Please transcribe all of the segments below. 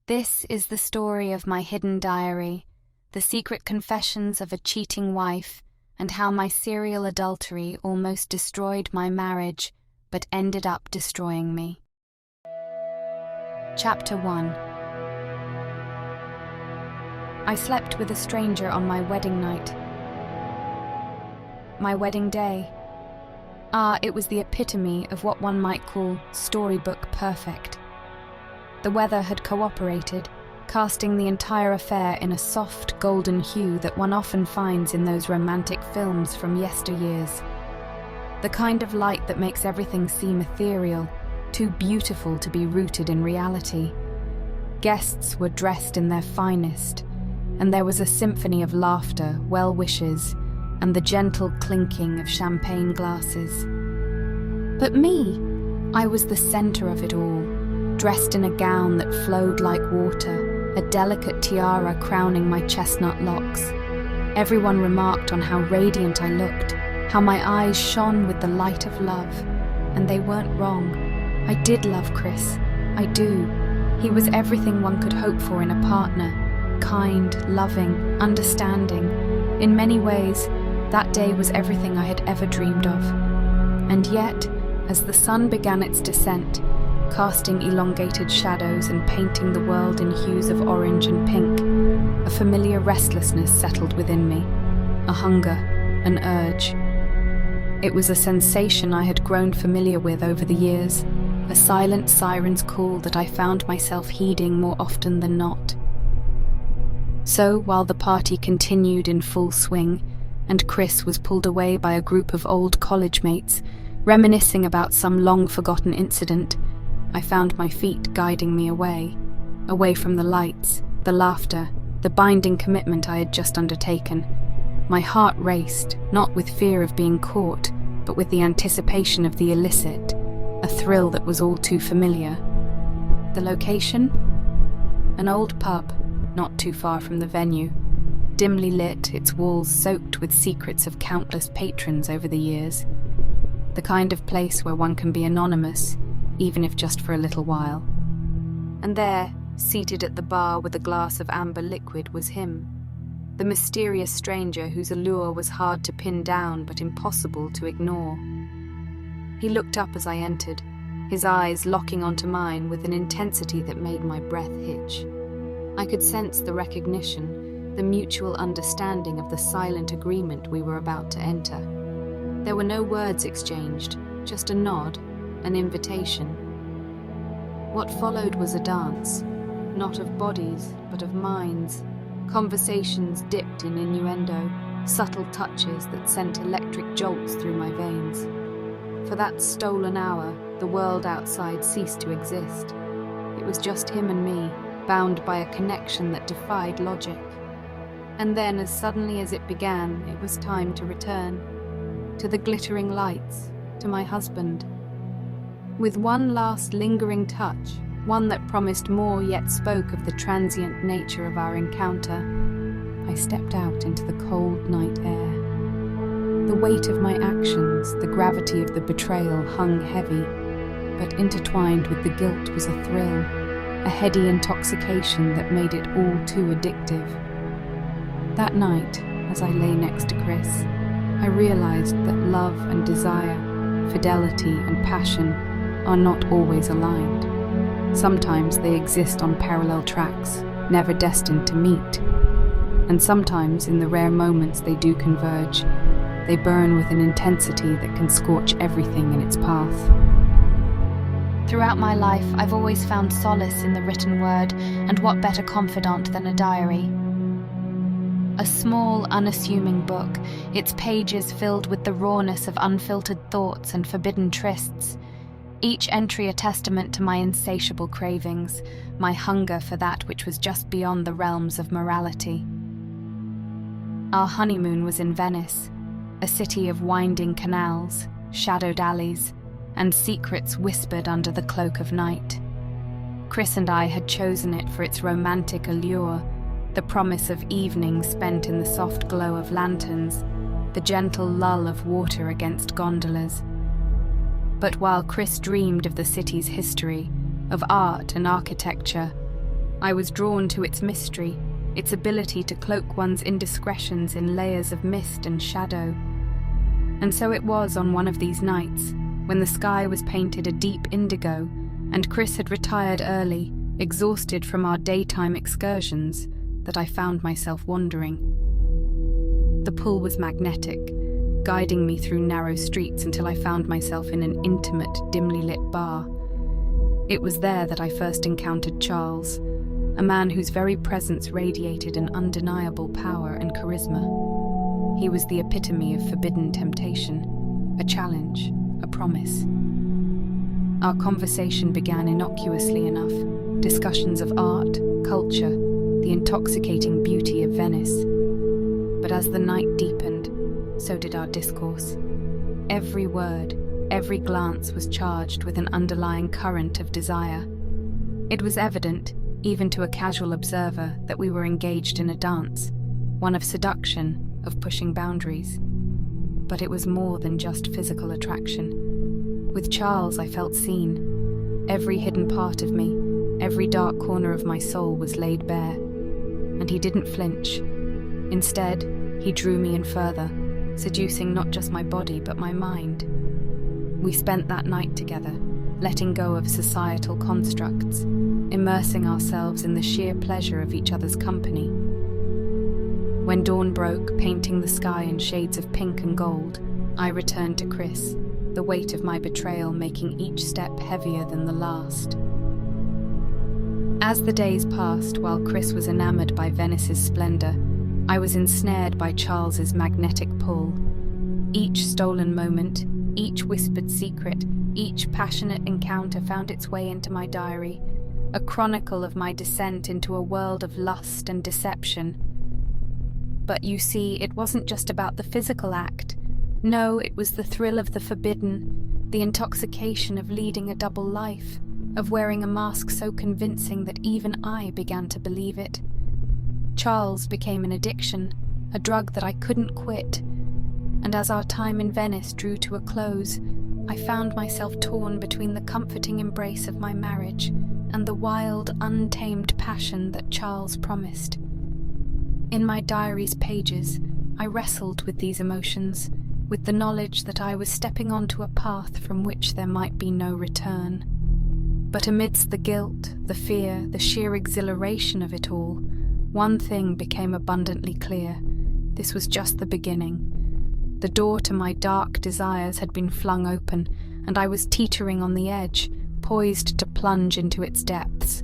This is the story of my hidden diary, the secret confessions of a cheating wife, and how my serial adultery almost destroyed my marriage, but ended up destroying me. Chapter 1. I slept with a stranger on my wedding night. My wedding day. It was the epitome of what one might call storybook perfect. The weather had cooperated, casting the entire affair in a soft golden hue that one often finds in those romantic films from yesteryears. The kind of light that makes everything seem ethereal, too beautiful to be rooted in reality. Guests were dressed in their finest, and there was a symphony of laughter, well wishes, and the gentle clinking of champagne glasses. But me, I was the center of it all, dressed in a gown that flowed like water, a delicate tiara crowning my chestnut locks. Everyone remarked on how radiant I looked, how my eyes shone with the light of love, and they weren't wrong. I did love Chris. I do. He was everything one could hope for in a partner. Kind, loving, understanding. In many ways, that day was everything I had ever dreamed of. And yet, as the sun began its descent, casting elongated shadows and painting the world in hues of orange and pink, a familiar restlessness settled within me, a hunger, an urge. It was a sensation I had grown familiar with over the years, a silent siren's call that I found myself heeding more often than not. So, while the party continued in full swing, and Chris was pulled away by a group of old college mates, reminiscing about some long-forgotten incident, I found my feet guiding me away from the lights, the laughter, the binding commitment I had just undertaken. My heart raced, not with fear of being caught, but with the anticipation of the illicit, a thrill that was all too familiar. The location? An old pub, not too far from the venue, dimly lit, its walls soaked with secrets of countless patrons over the years. The kind of place where one can be anonymous, even if just for a little while. And there, seated at the bar with a glass of amber liquid, was him, the mysterious stranger whose allure was hard to pin down but impossible to ignore. He looked up as I entered, his eyes locking onto mine with an intensity that made my breath hitch. I could sense the recognition, the mutual understanding of the silent agreement we were about to enter. There were no words exchanged, just a nod, an invitation. What followed was a dance, not of bodies, but of minds, conversations dipped in innuendo, subtle touches that sent electric jolts through my veins. For that stolen hour, the world outside ceased to exist. It was just him and me, bound by a connection that defied logic. And then, as suddenly as it began, it was time to return. To the glittering lights, to my husband. With one last lingering touch, one that promised more yet spoke of the transient nature of our encounter, I stepped out into the cold night air. The weight of my actions, the gravity of the betrayal hung heavy, but intertwined with the guilt was a thrill, a heady intoxication that made it all too addictive. That night, as I lay next to Chris, I realized that love and desire, fidelity and passion are not always aligned. Sometimes they exist on parallel tracks, never destined to meet. And sometimes, in the rare moments they do converge, they burn with an intensity that can scorch everything in its path. Throughout my life, I've always found solace in the written word, and what better confidant than a diary? A small, unassuming book, its pages filled with the rawness of unfiltered thoughts and forbidden trysts, each entry a testament to my insatiable cravings, my hunger for that which was just beyond the realms of morality. Our honeymoon was in Venice, a city of winding canals, shadowed alleys, and secrets whispered under the cloak of night. Chris and I had chosen it for its romantic allure, the promise of evenings spent in the soft glow of lanterns, the gentle lull of water against gondolas. But while Chris dreamed of the city's history, of art and architecture, I was drawn to its mystery, its ability to cloak one's indiscretions in layers of mist and shadow. And so it was on one of these nights, when the sky was painted a deep indigo and Chris had retired early, exhausted from our daytime excursions, that I found myself wandering. The pull was magnetic, guiding me through narrow streets until I found myself in an intimate, dimly lit bar. It was there that I first encountered Charles, a man whose very presence radiated an undeniable power and charisma. He was the epitome of forbidden temptation, a challenge, a promise. Our conversation began innocuously enough, discussions of art, culture, the intoxicating beauty of Venice. But as the night deepened, so did our discourse. Every word, every glance was charged with an underlying current of desire. It was evident, even to a casual observer, that we were engaged in a dance, one of seduction, of pushing boundaries. But it was more than just physical attraction. With Charles, I felt seen. Every hidden part of me, every dark corner of my soul was laid bare. And he didn't flinch. Instead, he drew me in further, seducing not just my body but my mind. We spent that night together, letting go of societal constructs, immersing ourselves in the sheer pleasure of each other's company. When dawn broke, painting the sky in shades of pink and gold, I returned to Chris, the weight of my betrayal making each step heavier than the last. As the days passed while Chris was enamored by Venice's splendor, I was ensnared by Charles's magnetic pull. Each stolen moment, each whispered secret, each passionate encounter found its way into my diary, a chronicle of my descent into a world of lust and deception. But you see, it wasn't just about the physical act. No, it was the thrill of the forbidden, the intoxication of leading a double life, of wearing a mask so convincing that even I began to believe it. Charles became an addiction, a drug that I couldn't quit. And as our time in Venice drew to a close, I found myself torn between the comforting embrace of my marriage and the wild, untamed passion that Charles promised. In my diary's pages, I wrestled with these emotions, with the knowledge that I was stepping onto a path from which there might be no return. But amidst the guilt, the fear, the sheer exhilaration of it all, one thing became abundantly clear. This was just the beginning. The door to my dark desires had been flung open, and I was teetering on the edge, poised to plunge into its depths.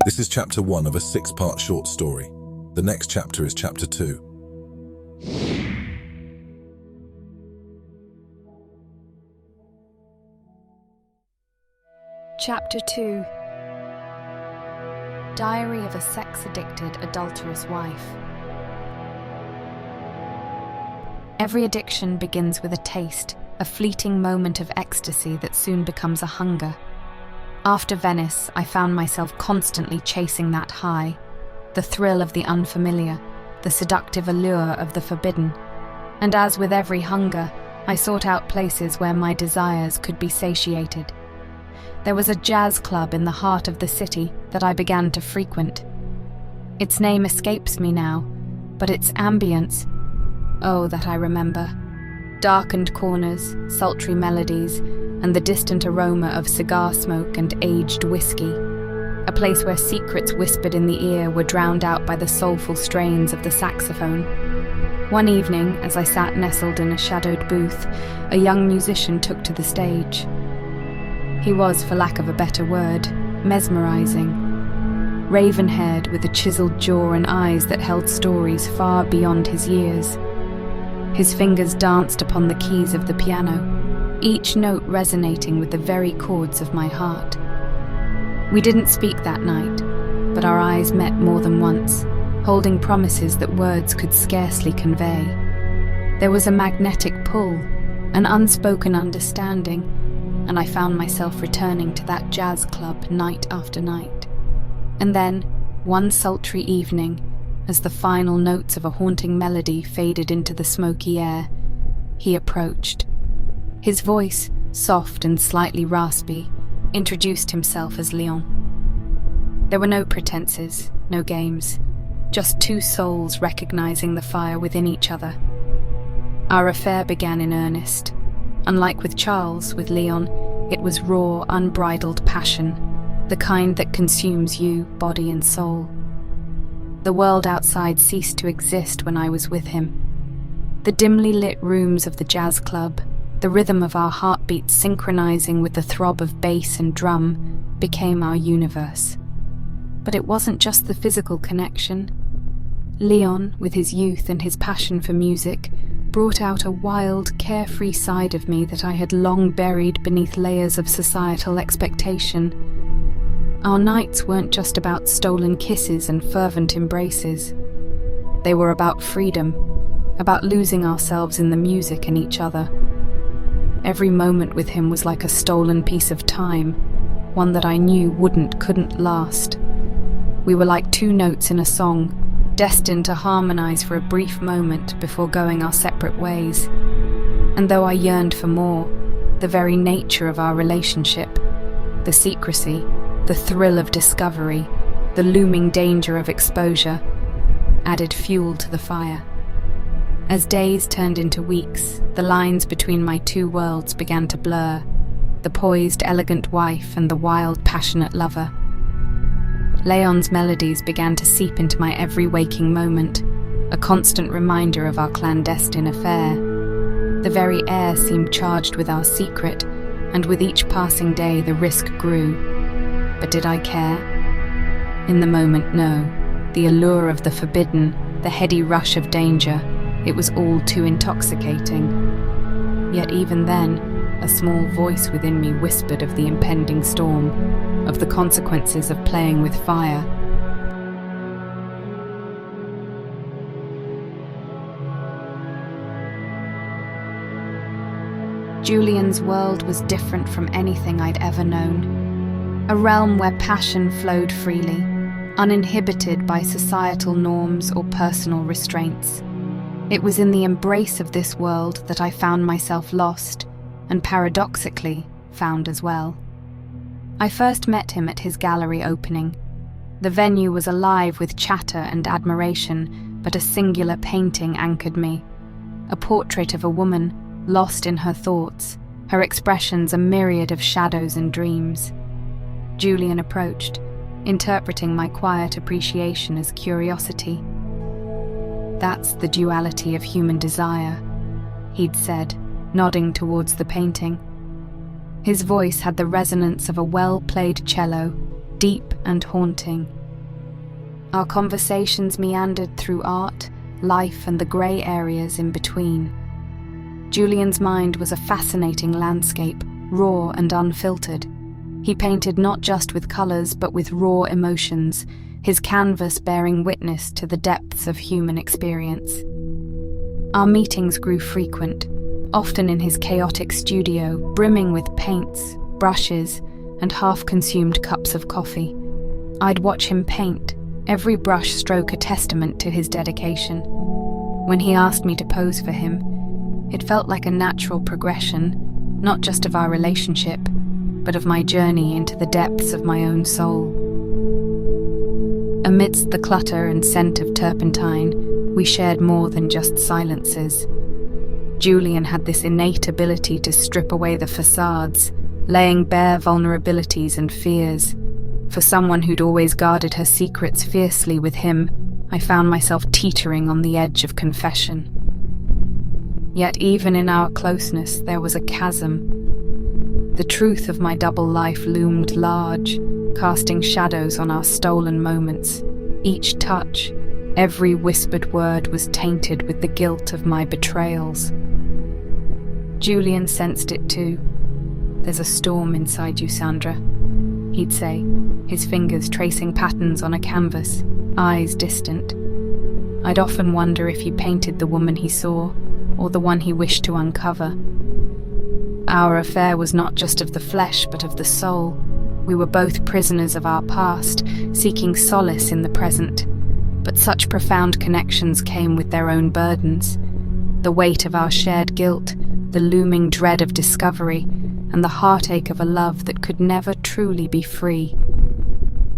This is chapter 1 of a 6-part short story. The next chapter is chapter 2. Chapter 2. Diary of a sex-addicted, adulterous wife. Every addiction begins with a taste, a fleeting moment of ecstasy that soon becomes a hunger. After Venice, I found myself constantly chasing that high, the thrill of the unfamiliar, the seductive allure of the forbidden. And as with every hunger, I sought out places where my desires could be satiated. There was a jazz club in the heart of the city that I began to frequent. Its name escapes me now, but its ambience, oh, that I remember. Darkened corners, sultry melodies, and the distant aroma of cigar smoke and aged whiskey. A place where secrets whispered in the ear were drowned out by the soulful strains of the saxophone. One evening, as I sat nestled in a shadowed booth, a young musician took to the stage. He was, for lack of a better word, mesmerizing. Raven-haired, with a chiseled jaw and eyes that held stories far beyond his years. His fingers danced upon the keys of the piano, each note resonating with the very chords of my heart. We didn't speak that night, but our eyes met more than once, holding promises that words could scarcely convey. There was a magnetic pull, an unspoken understanding, and I found myself returning to that jazz club night after night. And then, one sultry evening, as the final notes of a haunting melody faded into the smoky air, he approached. His voice, soft and slightly raspy, introduced himself as Leon. There were no pretenses, no games, just two souls recognizing the fire within each other. Our affair began in earnest. Unlike with Charles, with Leon, it was raw, unbridled passion, the kind that consumes you, body and soul. The world outside ceased to exist when I was with him. The dimly lit rooms of the jazz club, the rhythm of our heartbeats synchronizing with the throb of bass and drum, became our universe. But it wasn't just the physical connection. Leon, with his youth and his passion for music, brought out a wild, carefree side of me that I had long buried beneath layers of societal expectation. Our nights weren't just about stolen kisses and fervent embraces. They were about freedom, about losing ourselves in the music and each other. Every moment with him was like a stolen piece of time, one that I knew couldn't last. We were like two notes in a song, destined to harmonize for a brief moment before going our separate ways. And though I yearned for more, the very nature of our relationship, the secrecy, the thrill of discovery, the looming danger of exposure, added fuel to the fire. As days turned into weeks, the lines between my two worlds began to blur, the poised, elegant wife and the wild, passionate lover. Leon's melodies began to seep into my every waking moment, a constant reminder of our clandestine affair. The very air seemed charged with our secret, and with each passing day the risk grew. But did I care? In the moment, no. The allure of the forbidden, the heady rush of danger, it was all too intoxicating. Yet even then, a small voice within me whispered of the impending storm, of the consequences of playing with fire. Julian's world was different from anything I'd ever known. A realm where passion flowed freely, uninhibited by societal norms or personal restraints. It was in the embrace of this world that I found myself lost, and paradoxically, found as well. I first met him at his gallery opening. The venue was alive with chatter and admiration, but a singular painting anchored me. A portrait of a woman, lost in her thoughts, her expressions a myriad of shadows and dreams. Julian approached, interpreting my quiet appreciation as curiosity. "That's the duality of human desire," he'd said, nodding towards the painting. His voice had the resonance of a well-played cello, deep and haunting. Our conversations meandered through art, life, and the grey areas in between. Julian's mind was a fascinating landscape, raw and unfiltered. He painted not just with colours but with raw emotions, his canvas bearing witness to the depths of human experience. Our meetings grew frequent, often in his chaotic studio, brimming with paints, brushes, and half-consumed cups of coffee. I'd watch him paint, every brush stroke a testament to his dedication. When he asked me to pose for him, it felt like a natural progression, not just of our relationship, but of my journey into the depths of my own soul. Amidst the clutter and scent of turpentine, we shared more than just silences. Julian had this innate ability to strip away the facades, laying bare vulnerabilities and fears. For someone who'd always guarded her secrets fiercely, with him, I found myself teetering on the edge of confession. Yet even in our closeness, there was a chasm. The truth of my double life loomed large, casting shadows on our stolen moments. Each touch, every whispered word was tainted with the guilt of my betrayals. Julian sensed it too. "There's a storm inside you, Sandra," he'd say, his fingers tracing patterns on a canvas, eyes distant. I'd often wonder if he painted the woman he saw, or the one he wished to uncover. Our affair was not just of the flesh, but of the soul. We were both prisoners of our past, seeking solace in the present. But such profound connections came with their own burdens. The weight of our shared guilt, the looming dread of discovery, and the heartache of a love that could never truly be free.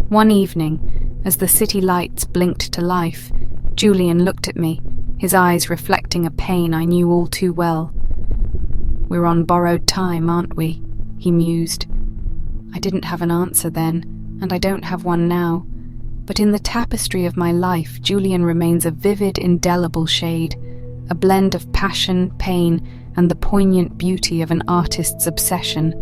One evening, as the city lights blinked to life, Julian looked at me, his eyes reflecting a pain I knew all too well. "We're on borrowed time, aren't we?" he mused. I didn't have an answer then, and I don't have one now. But in the tapestry of my life, Julian remains a vivid, indelible shade, a blend of passion, pain, and the poignant beauty of an artist's obsession.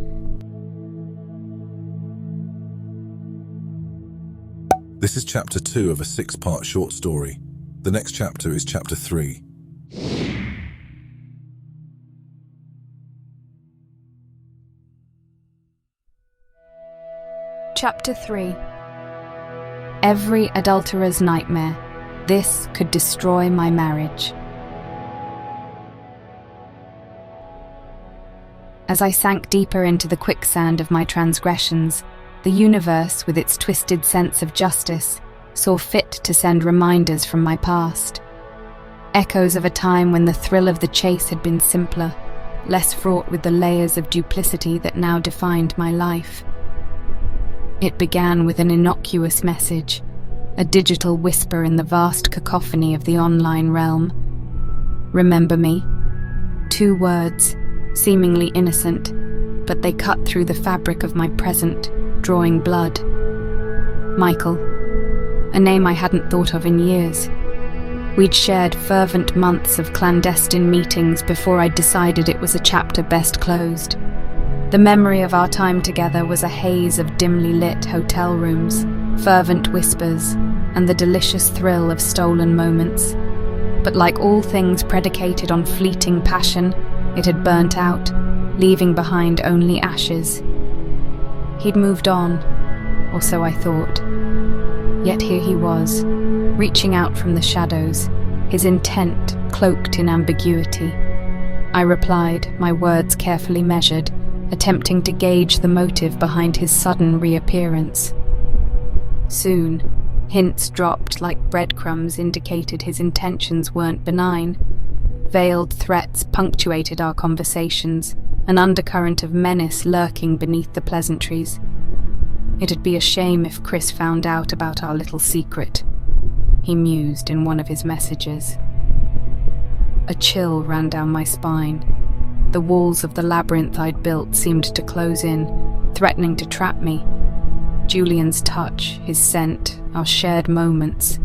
This is chapter 2 of a 6-part short story. The next chapter is chapter 3. Chapter 3. Every adulterer's nightmare. This could destroy my marriage. As I sank deeper into the quicksand of my transgressions, the universe, with its twisted sense of justice, saw fit to send reminders from my past. Echoes of a time when the thrill of the chase had been simpler, less fraught with the layers of duplicity that now defined my life. It began with an innocuous message, a digital whisper in the vast cacophony of the online realm. "Remember me?" 2 words, seemingly innocent, but they cut through the fabric of my present, drawing blood. Michael, a name I hadn't thought of in years. We'd shared fervent months of clandestine meetings before I'd decided it was a chapter best closed. The memory of our time together was a haze of dimly lit hotel rooms, fervent whispers, and the delicious thrill of stolen moments. But like all things predicated on fleeting passion, it had burnt out, leaving behind only ashes. He'd moved on, or so I thought. Yet here he was, reaching out from the shadows, his intent cloaked in ambiguity. I replied, my words carefully measured, attempting to gauge the motive behind his sudden reappearance. Soon, hints dropped like breadcrumbs indicated his intentions weren't benign. Veiled threats punctuated our conversations, an undercurrent of menace lurking beneath the pleasantries. It'd be a shame if Chris found out about our little secret, he mused in one of his messages. A chill ran down my spine. The walls of the labyrinth I'd built seemed to close in, threatening to trap me. Julian's touch, his scent, our shared moments,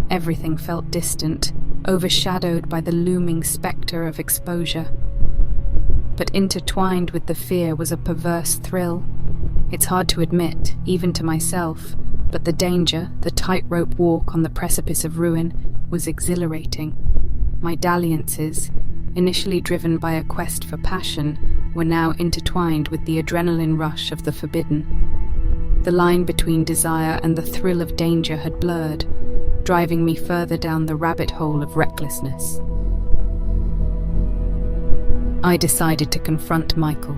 everything felt distant, overshadowed by the looming spectre of exposure. But intertwined with the fear was a perverse thrill. It's hard to admit, even to myself, but the danger, the tightrope walk on the precipice of ruin, was exhilarating. My dalliances, initially driven by a quest for passion, were now intertwined with the adrenaline rush of the forbidden. The line between desire and the thrill of danger had blurred, driving me further down the rabbit hole of recklessness. I decided to confront Michael,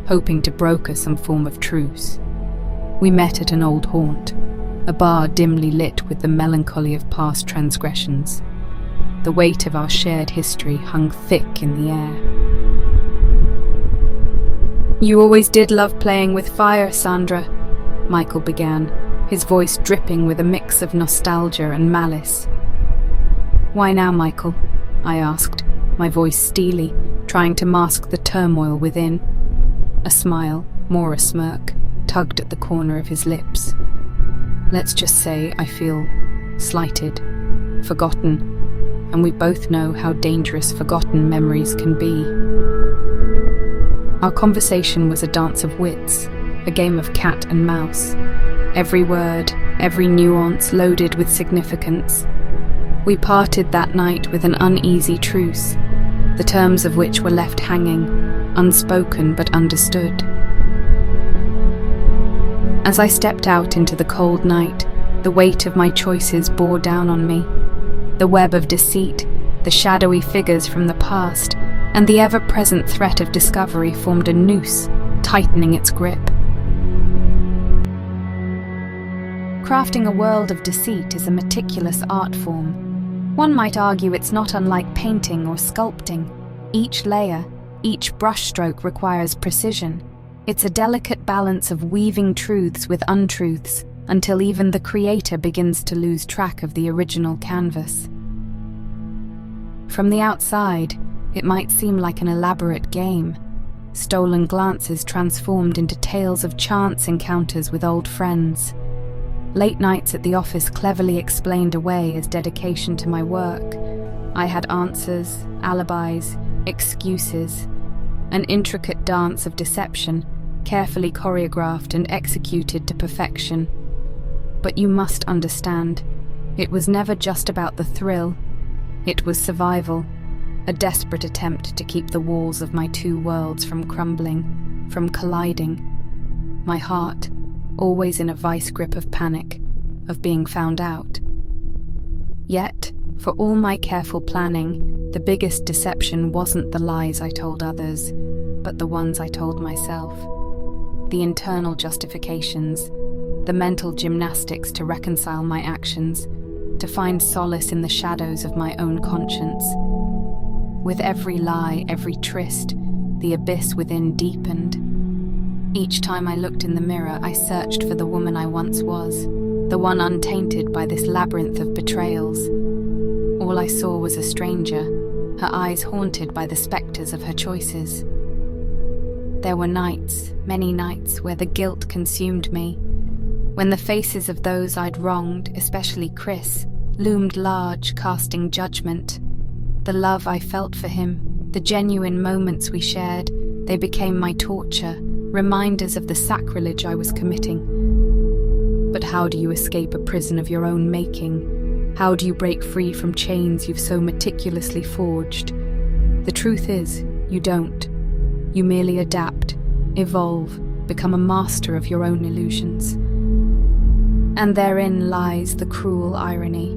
hoping to broker some form of truce. We met at an old haunt, a bar dimly lit with the melancholy of past transgressions. The weight of our shared history hung thick in the air. "You always did love playing with fire, Sandra," Michael began, his voice dripping with a mix of nostalgia and malice. "Why now, Michael?" I asked, my voice steely, trying to mask the turmoil within. A smile, more a smirk, tugged at the corner of his lips. "Let's just say I feel slighted, forgotten, and we both know how dangerous forgotten memories can be." Our conversation was a dance of wits, a game of cat and mouse. Every word, every nuance loaded with significance. We parted that night with an uneasy truce, the terms of which were left hanging, unspoken but understood. As I stepped out into the cold night, the weight of my choices bore down on me. The web of deceit, the shadowy figures from the past, and the ever-present threat of discovery formed a noose, tightening its grip. Crafting a world of deceit is a meticulous art form. One might argue it's not unlike painting or sculpting. Each layer, each brushstroke requires precision, It's a delicate balance of weaving truths with untruths until even the creator begins to lose track of the original canvas. From the outside, it might seem like an elaborate game, stolen glances transformed into tales of chance encounters with old friends, late nights at the office cleverly explained away as dedication to my work. I had answers, alibis, excuses, an intricate dance of deception, carefully choreographed and executed to perfection. But you must understand, it was never just about the thrill. It was survival, a desperate attempt to keep the walls of my two worlds from crumbling, from colliding. My heart, always in a vice grip of panic, of being found out. Yet, for all my careful planning, the biggest deception wasn't the lies I told others, but the ones I told myself. The internal justifications, the mental gymnastics to reconcile my actions, to find solace in the shadows of my own conscience. With every lie, every tryst, the abyss within deepened. Each time I looked in the mirror, I searched for the woman I once was, the one untainted by this labyrinth of betrayals. All I saw was a stranger, her eyes haunted by the spectres of her choices. There were nights, many nights, where the guilt consumed me, when the faces of those I'd wronged, especially Chris, loomed large, casting judgment. The love I felt for him, the genuine moments we shared, they became my torture, reminders of the sacrilege I was committing. But how do you escape a prison of your own making? How do you break free from chains you've so meticulously forged? The truth is, you don't. You merely adapt, evolve, become a master of your own illusions. And therein lies the cruel irony.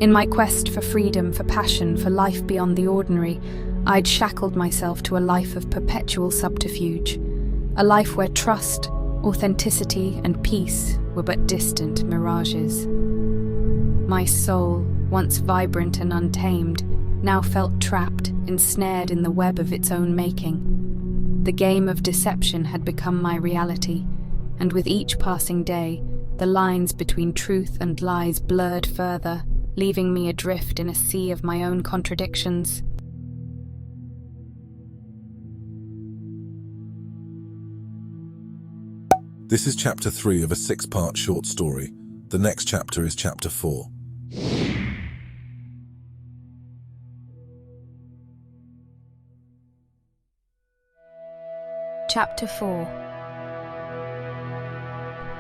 In my quest for freedom, for passion, for life beyond the ordinary, I'd shackled myself to a life of perpetual subterfuge, a life where trust, authenticity, and peace were but distant mirages. My soul, once vibrant and untamed, now felt trapped, ensnared in the web of its own making. The game of deception had become my reality, and with each passing day, the lines between truth and lies blurred further, leaving me adrift in a sea of my own contradictions. This is chapter 3 of a 6-part short story. The next chapter is chapter 4. Chapter 4.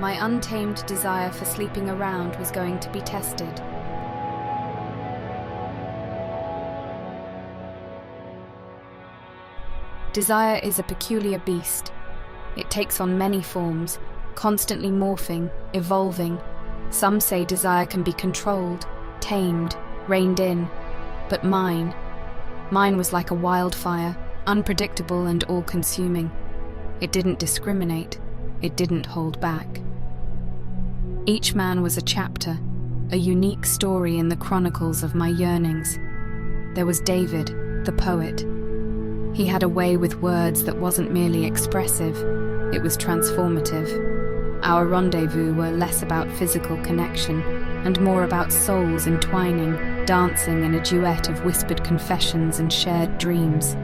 My untamed desire for sleeping around was going to be tested. Desire is a peculiar beast. It takes on many forms, constantly morphing, evolving. Some say desire can be controlled, tamed, reined in. But mine was like a wildfire, unpredictable and all-consuming. It didn't discriminate. It didn't hold back. Each man was a chapter, a unique story in the chronicles of my yearnings. There was David, the poet. He had a way with words that wasn't merely expressive, it was transformative. Our rendezvous were less about physical connection and more about souls entwining, dancing in a duet of whispered confessions and shared dreams.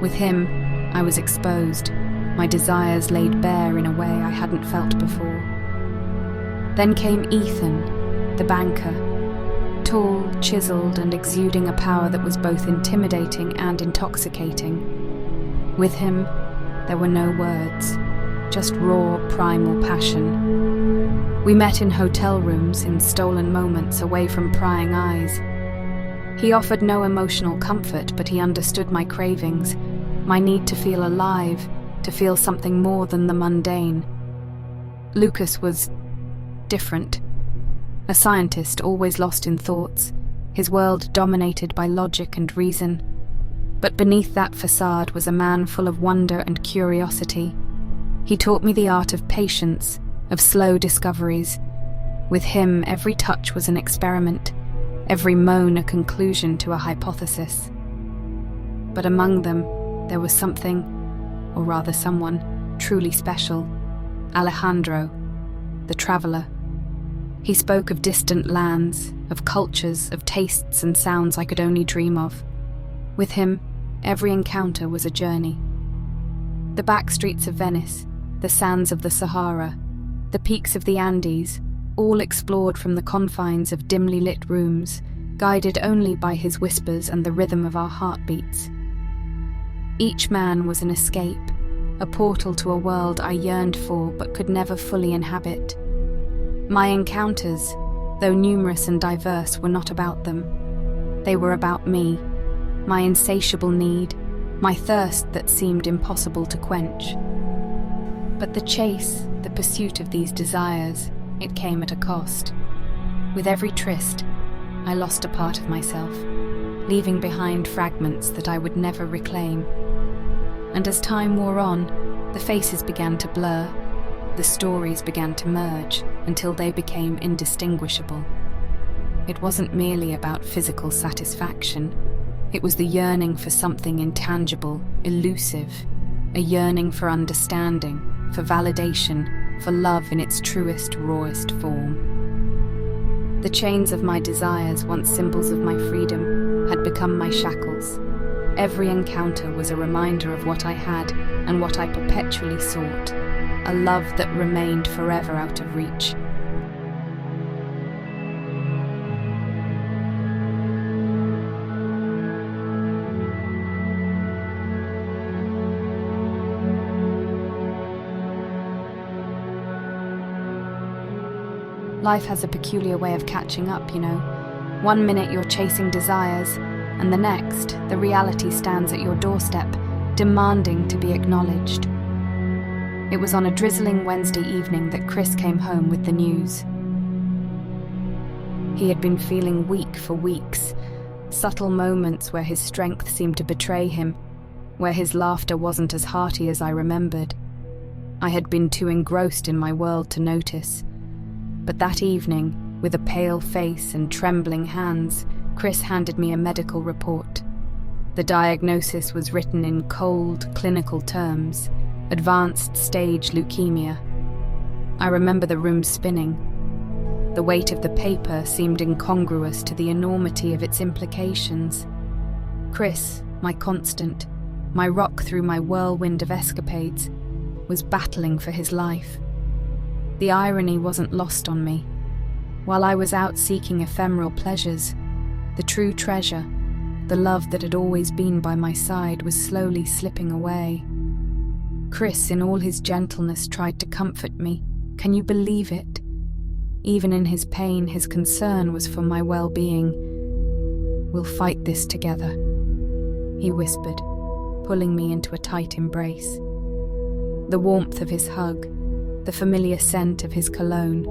With him, I was exposed, my desires laid bare in a way I hadn't felt before. Then came Ethan, the banker, tall, chiseled, and exuding a power that was both intimidating and intoxicating. With him, there were no words, just raw, primal passion. We met in hotel rooms, in stolen moments away from prying eyes. He offered no emotional comfort, but he understood my cravings, my need to feel alive, to feel something more than the mundane. Lucas was different. A scientist always lost in thoughts, his world dominated by logic and reason. But beneath that facade was a man full of wonder and curiosity. He taught me the art of patience, of slow discoveries. With him, every touch was an experiment, every moan a conclusion to a hypothesis. But among them, there was something, or rather someone, truly special, Alejandro, the traveller. He spoke of distant lands, of cultures, of tastes and sounds I could only dream of. With him, every encounter was a journey. The back streets of Venice, the sands of the Sahara, the peaks of the Andes, all explored from the confines of dimly lit rooms, guided only by his whispers and the rhythm of our heartbeats. Each man was an escape, a portal to a world I yearned for but could never fully inhabit. My encounters, though numerous and diverse, were not about them. They were about me, my insatiable need, my thirst that seemed impossible to quench. But the chase, the pursuit of these desires, it came at a cost. With every tryst, I lost a part of myself, leaving behind fragments that I would never reclaim. And as time wore on, the faces began to blur, the stories began to merge until they became indistinguishable. It wasn't merely about physical satisfaction. It was the yearning for something intangible, elusive, a yearning for understanding, for validation, for love in its truest, rawest form. The chains of my desires, once symbols of my freedom, had become my shackles. Every encounter was a reminder of what I had and what I perpetually sought, a love that remained forever out of reach. Life has a peculiar way of catching up, you know. One minute you're chasing desires, and the next, the reality stands at your doorstep, demanding to be acknowledged. It was on a drizzling Wednesday evening that Chris came home with the news. He had been feeling weak for weeks, subtle moments where his strength seemed to betray him, where his laughter wasn't as hearty as I remembered. I had been too engrossed in my world to notice. But that evening, with a pale face and trembling hands, Chris handed me a medical report. The diagnosis was written in cold, clinical terms: advanced stage leukemia. I remember the room spinning. The weight of the paper seemed incongruous to the enormity of its implications. Chris, my constant, my rock through my whirlwind of escapades, was battling for his life. The irony wasn't lost on me. While I was out seeking ephemeral pleasures, the true treasure, the love that had always been by my side, was slowly slipping away. Chris, in all his gentleness, tried to comfort me. Can you believe it? Even in his pain, his concern was for my well-being. "We'll fight this together," he whispered, pulling me into a tight embrace. The warmth of his hug, the familiar scent of his cologne,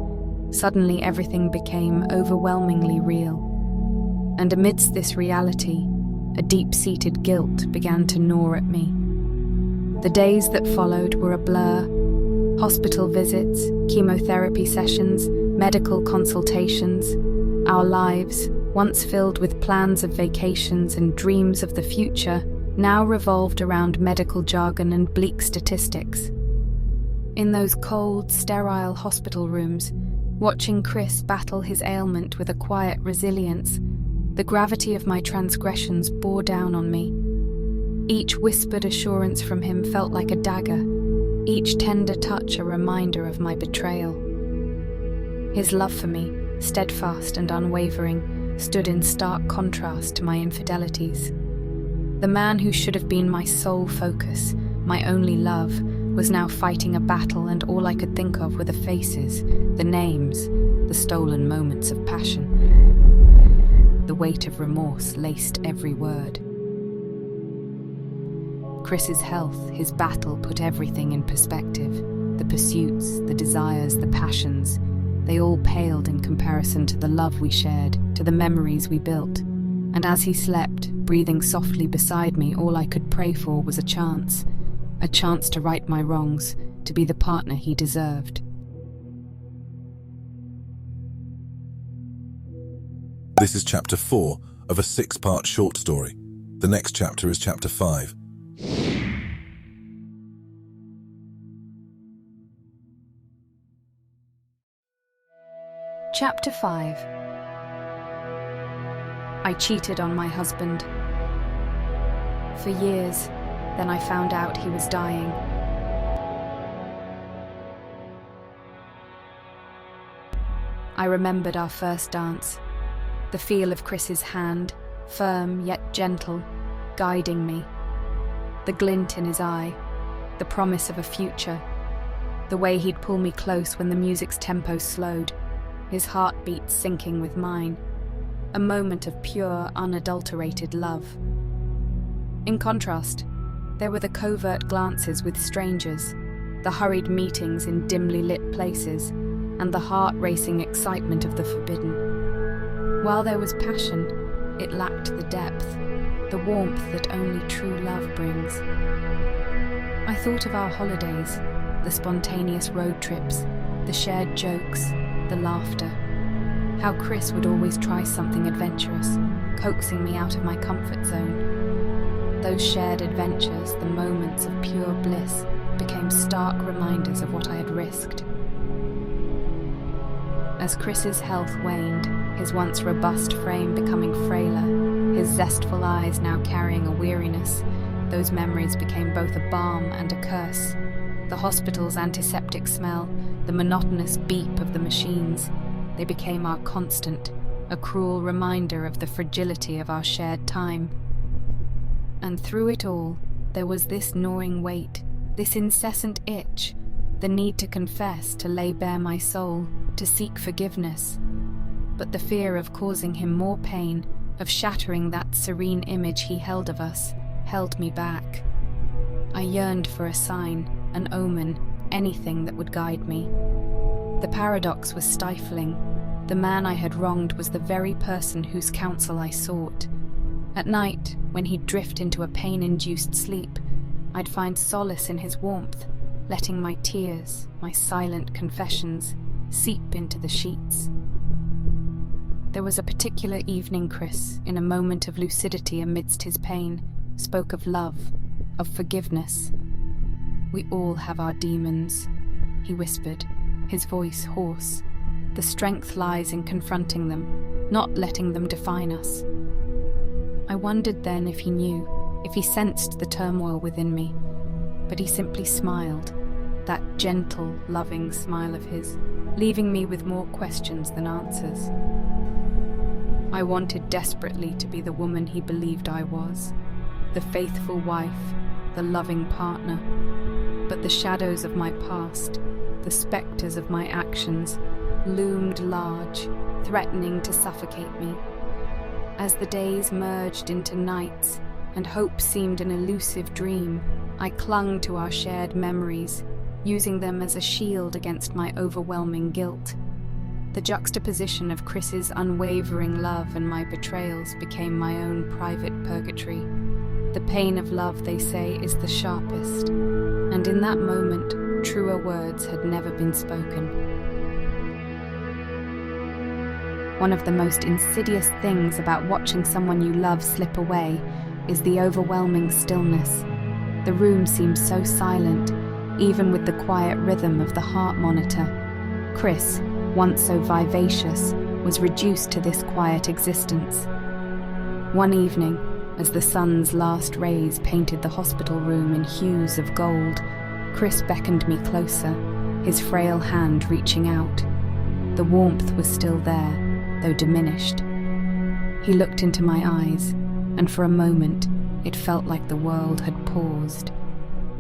suddenly everything became overwhelmingly real. And amidst this reality, a deep-seated guilt began to gnaw at me. The days that followed were a blur. Hospital visits, chemotherapy sessions, medical consultations. Our lives, once filled with plans of vacations and dreams of the future, now revolved around medical jargon and bleak statistics. In those cold, sterile hospital rooms, watching Chris battle his ailment with a quiet resilience, the gravity of my transgressions bore down on me. Each whispered assurance from him felt like a dagger, each tender touch a reminder of my betrayal. His love for me, steadfast and unwavering, stood in stark contrast to my infidelities. The man who should have been my sole focus, my only love, was now fighting a battle, and all I could think of were the faces, the names, the stolen moments of passion. The weight of remorse laced every word. Chris's health, his battle, put everything in perspective. The pursuits, the desires, the passions, they all paled in comparison to the love we shared, to the memories we built. And as he slept, breathing softly beside me, all I could pray for was a chance to right my wrongs, to be the partner he deserved. This is chapter 4 of a 6-part short story. The next chapter is chapter 5. Chapter 5. I cheated on my husband. For years, then I found out he was dying. I remembered our first dance, the feel of Chris's hand, firm yet gentle, guiding me, the glint in his eye, the promise of a future, the way he'd pull me close when the music's tempo slowed, his heartbeat syncing with mine, a moment of pure, unadulterated love. In contrast, there were the covert glances with strangers, the hurried meetings in dimly lit places, and the heart-racing excitement of the forbidden. While there was passion, it lacked the depth, the warmth that only true love brings. I thought of our holidays, the spontaneous road trips, the shared jokes, the laughter. How Chris would always try something adventurous, coaxing me out of my comfort zone. Those shared adventures, the moments of pure bliss, became stark reminders of what I had risked. As Chris's health waned, his once robust frame becoming frailer, his zestful eyes now carrying a weariness, those memories became both a balm and a curse. The hospital's antiseptic smell, the monotonous beep of the machines, they became our constant, a cruel reminder of the fragility of our shared time. And through it all, there was this gnawing weight, this incessant itch, the need to confess, to lay bare my soul, to seek forgiveness. But the fear of causing him more pain, of shattering that serene image he held of us, held me back. I yearned for a sign, an omen, anything that would guide me. The paradox was stifling. The man I had wronged was the very person whose counsel I sought. At night, when he'd drift into a pain-induced sleep, I'd find solace in his warmth, letting my tears, my silent confessions, seep into the sheets. There was a particular evening Chris, in a moment of lucidity amidst his pain, spoke of love, of forgiveness. "We all have our demons," he whispered, his voice hoarse. "The strength lies in confronting them, not letting them define us." I wondered then if he knew, if he sensed the turmoil within me, but he simply smiled, that gentle, loving smile of his, leaving me with more questions than answers. I wanted desperately to be the woman he believed I was, the faithful wife, the loving partner. But the shadows of my past, the spectres of my actions, loomed large, threatening to suffocate me. As the days merged into nights, and hope seemed an elusive dream, I clung to our shared memories, using them as a shield against my overwhelming guilt. The juxtaposition of Chris's unwavering love and my betrayals became my own private purgatory. The pain of love, they say, is the sharpest, and in that moment, truer words had never been spoken. One of the most insidious things about watching someone you love slip away is the overwhelming stillness. The room seems so silent, even with the quiet rhythm of the heart monitor. Chris, once so vivacious, was reduced to this quiet existence. One evening, as the sun's last rays painted the hospital room in hues of gold, Chris beckoned me closer, his frail hand reaching out. The warmth was still there, though diminished. He looked into my eyes, and for a moment, it felt like the world had paused.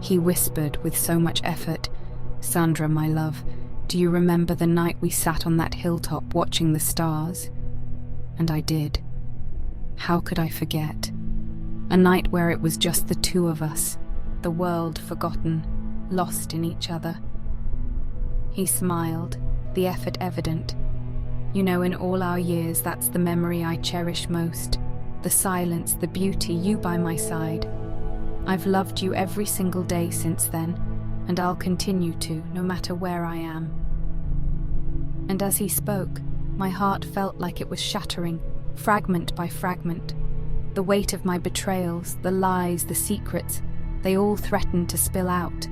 He whispered with so much effort, "Sandra, my love, do you remember the night we sat on that hilltop watching the stars?" And I did. How could I forget? A night where it was just the two of us, the world forgotten, lost in each other. He smiled, the effort evident. "You know, in all our years, that's the memory I cherish most. The silence, the beauty, you by my side. I've loved you every single day since then, and I'll continue to, no matter where I am." And as he spoke, my heart felt like it was shattering, fragment by fragment. The weight of my betrayals, the lies, the secrets, they all threatened to spill out.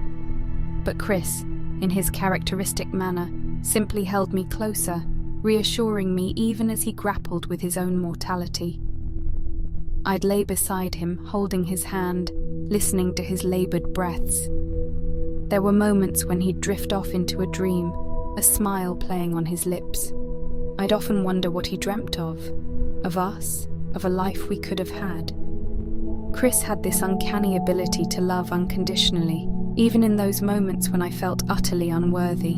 But Chris, in his characteristic manner, simply held me closer, reassuring me even as he grappled with his own mortality. I'd lay beside him, holding his hand, listening to his labored breaths. There were moments when he'd drift off into a dream, a smile playing on his lips. I'd often wonder what he dreamt of us, of a life we could have had. Chris had this uncanny ability to love unconditionally, even in those moments when I felt utterly unworthy.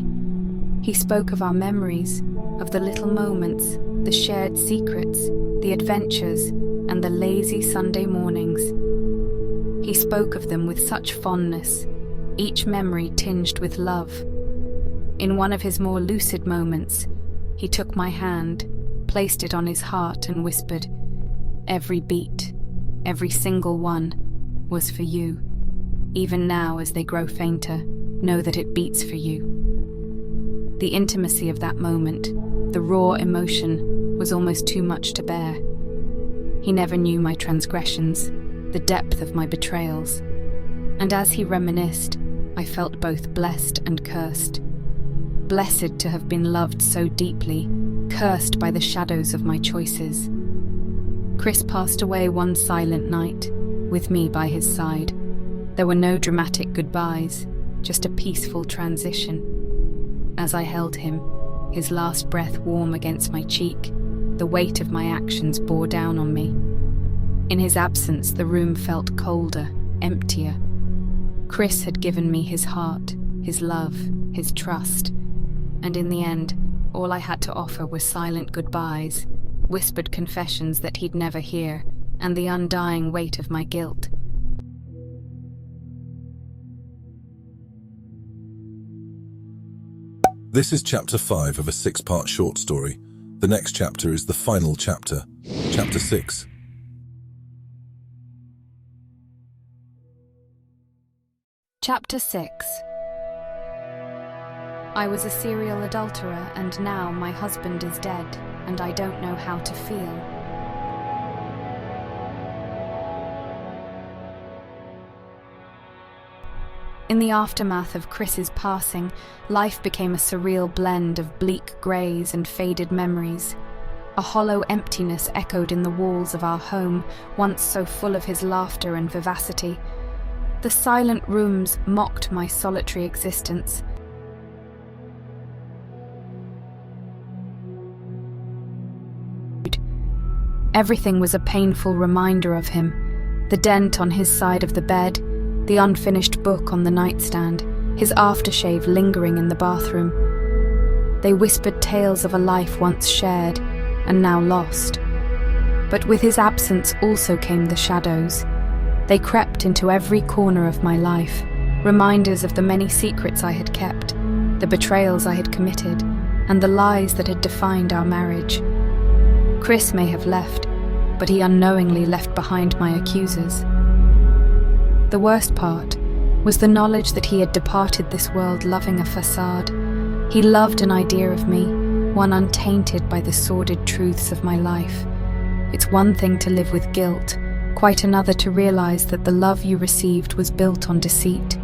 He spoke of our memories, of the little moments, the shared secrets, the adventures, and the lazy Sunday mornings. He spoke of them with such fondness, each memory tinged with love. In one of his more lucid moments, he took my hand, placed it on his heart, and whispered, "Every beat, every single one, was for you. Even now, as they grow fainter, know that it beats for you." The intimacy of that moment, the raw emotion, was almost too much to bear. He never knew my transgressions, the depth of my betrayals. And as he reminisced, I felt both blessed and cursed. Blessed to have been loved so deeply, cursed by the shadows of my choices. Chris passed away one silent night, with me by his side. There were no dramatic goodbyes, just a peaceful transition. As I held him, his last breath warm against my cheek, the weight of my actions bore down on me. In his absence, the room felt colder, emptier. Chris had given me his heart, his love, his trust, and in the end, all I had to offer were silent goodbyes, whispered confessions that he'd never hear, and the undying weight of my guilt. This is chapter 5 of a 6-part short story. The next chapter is the final chapter, chapter 6. Chapter 6. I was a serial adulterer, and now my husband is dead, and I don't know how to feel. In the aftermath of Chris's passing, life became a surreal blend of bleak greys and faded memories. A hollow emptiness echoed in the walls of our home, once so full of his laughter and vivacity. The silent rooms mocked my solitary existence. Everything was a painful reminder of him. The dent on his side of the bed, the unfinished book on the nightstand, his aftershave lingering in the bathroom. They whispered tales of a life once shared and now lost. But with his absence also came the shadows. They crept into every corner of my life, reminders of the many secrets I had kept, the betrayals I had committed, and the lies that had defined our marriage. Chris may have left, but he unknowingly left behind my accusers. The worst part was the knowledge that he had departed this world loving a facade. He loved an idea of me, one untainted by the sordid truths of my life. It's one thing to live with guilt, quite another to realize that the love you received was built on deceit.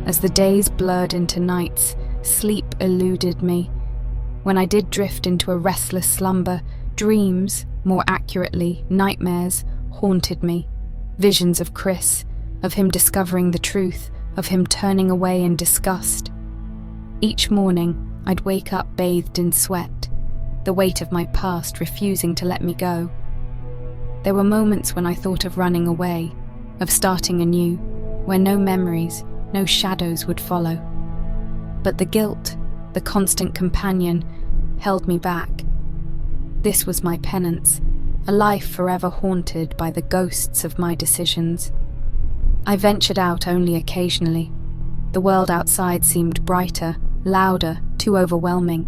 As the days blurred into nights, sleep eluded me. When I did drift into a restless slumber, dreams, more accurately, nightmares, haunted me. Visions of Chris, of him discovering the truth, of him turning away in disgust. Each morning, I'd wake up bathed in sweat, the weight of my past refusing to let me go. There were moments when I thought of running away, of starting anew, where no memories, no shadows would follow. But the guilt, the constant companion, held me back. This was my penance, a life forever haunted by the ghosts of my decisions. I ventured out only occasionally. The world outside seemed brighter, louder, too overwhelming.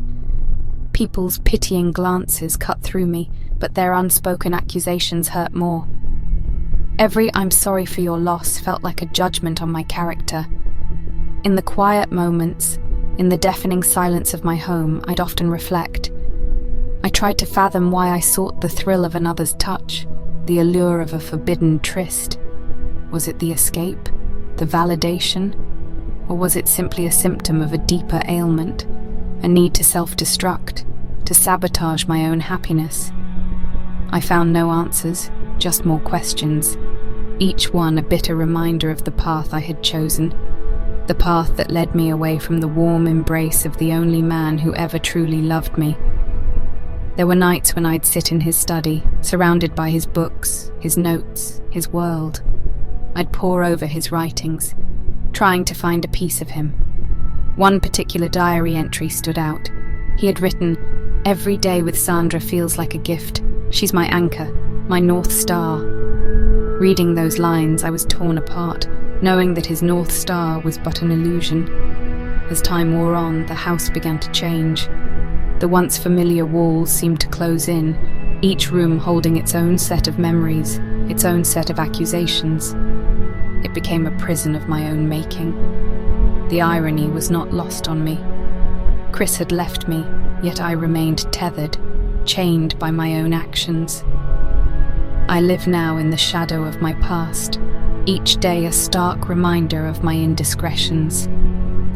People's pitying glances cut through me, but their unspoken accusations hurt more. Every "I'm sorry for your loss" felt like a judgment on my character. In the quiet moments, in the deafening silence of my home, I'd often reflect. I tried to fathom why I sought the thrill of another's touch, the allure of a forbidden tryst. Was it the escape, the validation, or was it simply a symptom of a deeper ailment, a need to self-destruct, to to sabotage my own happiness. I found no answers, just more questions, each one a bitter reminder of the path I had chosen, the path that led me away from the warm embrace of the only man who ever truly loved me. There were nights when I'd sit in his study, surrounded by his books, his notes, his world. I'd pore over his writings, trying to find a piece of him. One particular diary entry stood out. He had written, "Every day with Sandra feels like a gift. She's my anchor, my North Star." Reading those lines, I was torn apart, knowing that his North Star was but an illusion. As time wore on, the house began to change. The once familiar walls seemed to close in, each room holding its own set of memories, its own set of accusations. It became a prison of my own making. The irony was not lost on me. Chris had left me, yet I remained tethered, chained by my own actions. I live now in the shadow of my past, each day a stark reminder of my indiscretions.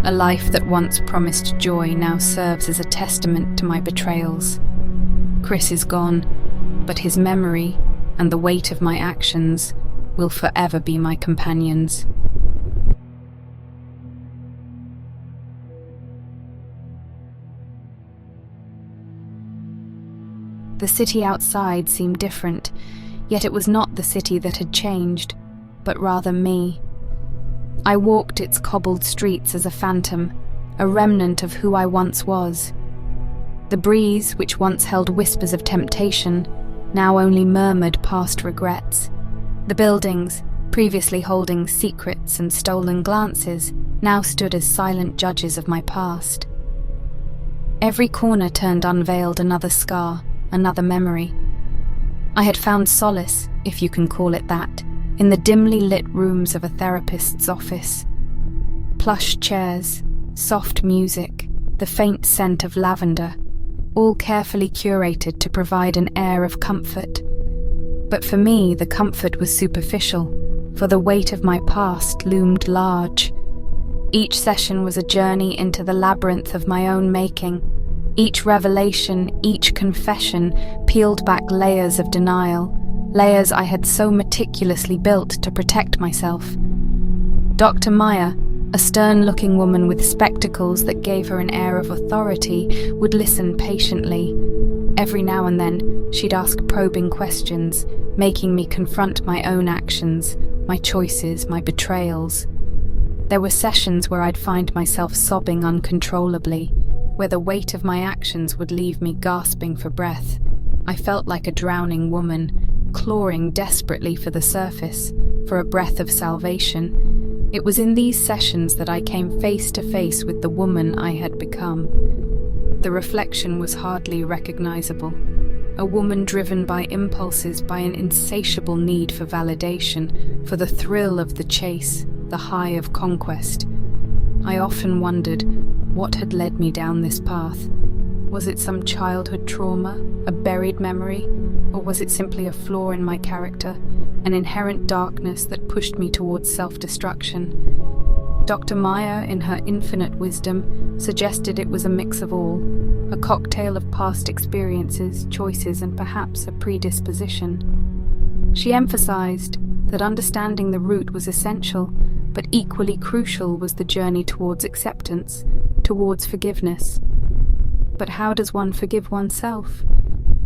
A life that once promised joy now serves as a testament to my betrayals. Chris is gone, but his memory and the weight of my actions will forever be my companions. The city outside seemed different, yet it was not the city that had changed, but rather me. I walked its cobbled streets as a phantom, a remnant of who I once was. The breeze, which once held whispers of temptation, now only murmured past regrets. The buildings, previously holding secrets and stolen glances, now stood as silent judges of my past. Every corner turned unveiled another scar, another memory. I had found solace, if you can call it that, in the dimly lit rooms of a therapist's office. Plush chairs, soft music, the faint scent of lavender, all carefully curated to provide an air of comfort. But for me, the comfort was superficial, for the weight of my past loomed large. Each session was a journey into the labyrinth of my own making. Each revelation, each confession peeled back layers of denial, layers I had so meticulously built to protect myself. Dr. Maya, a stern-looking woman with spectacles that gave her an air of authority, would listen patiently. Every now and then, she'd ask probing questions, making me confront my own actions, my choices, my betrayals. There were sessions where I'd find myself sobbing uncontrollably, where the weight of my actions would leave me gasping for breath. I felt like a drowning woman, clawing desperately for the surface, for a breath of salvation. It was in these sessions that I came face to face with the woman I had become. The reflection was hardly recognizable. A woman driven by impulses, by an insatiable need for validation, for the thrill of the chase, the high of conquest. I often wondered what had led me down this path. Was it some childhood trauma, a buried memory, or was it simply a flaw in my character, an inherent darkness that pushed me towards self-destruction? Dr. Maya, in her infinite wisdom, suggested it was a mix of all, a cocktail of past experiences, choices, and perhaps a predisposition. She emphasized that understanding the root was essential, but equally crucial was the journey towards acceptance, towards forgiveness. But how does one forgive oneself?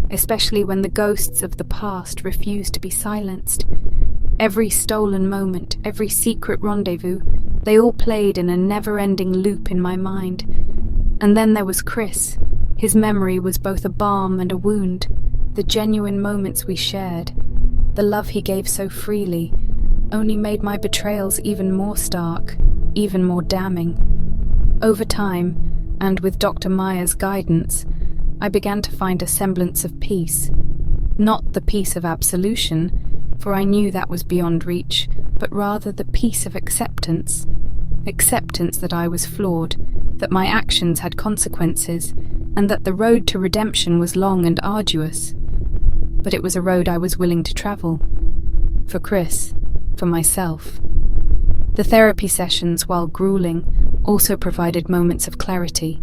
Especially when the ghosts of the past refuse to be silenced. Every stolen moment, every secret rendezvous, they all played in a never-ending loop in my mind. And then there was Chris. His memory was both a balm and a wound. The genuine moments we shared, the love he gave so freely, only made my betrayals even more stark, even more damning. Over time, and with Dr. Maya's guidance, I began to find a semblance of peace. Not the peace of absolution, for I knew that was beyond reach, but rather the peace of acceptance. Acceptance that I was flawed, that my actions had consequences, and that the road to redemption was long and arduous. But it was a road I was willing to travel. For Chris, for myself. The therapy sessions, while grueling, also provided moments of clarity.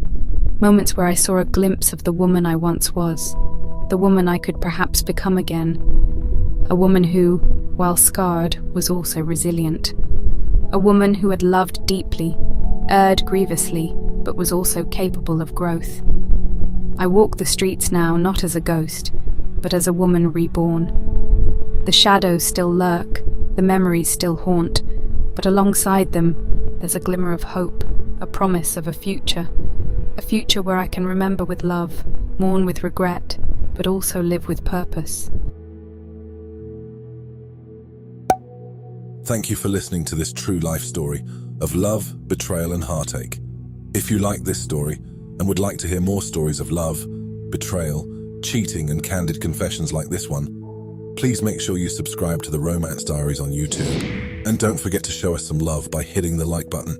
Moments where I saw a glimpse of the woman I once was, the woman I could perhaps become again. A woman who, while scarred, was also resilient. A woman who had loved deeply, erred grievously, but was also capable of growth. I walk the streets now not as a ghost, but as a woman reborn. The shadows still lurk, the memories still haunt, but alongside them, there's a glimmer of hope, a promise of a future where I can remember with love, mourn with regret, but also live with purpose. Thank you for listening to this true life story of love, betrayal, and heartache. If you like this story and would like to hear more stories of love, betrayal, cheating, and candid confessions like this one, please make sure you subscribe to the Romance Diaries on YouTube. And don't forget to show us some love by hitting the like button.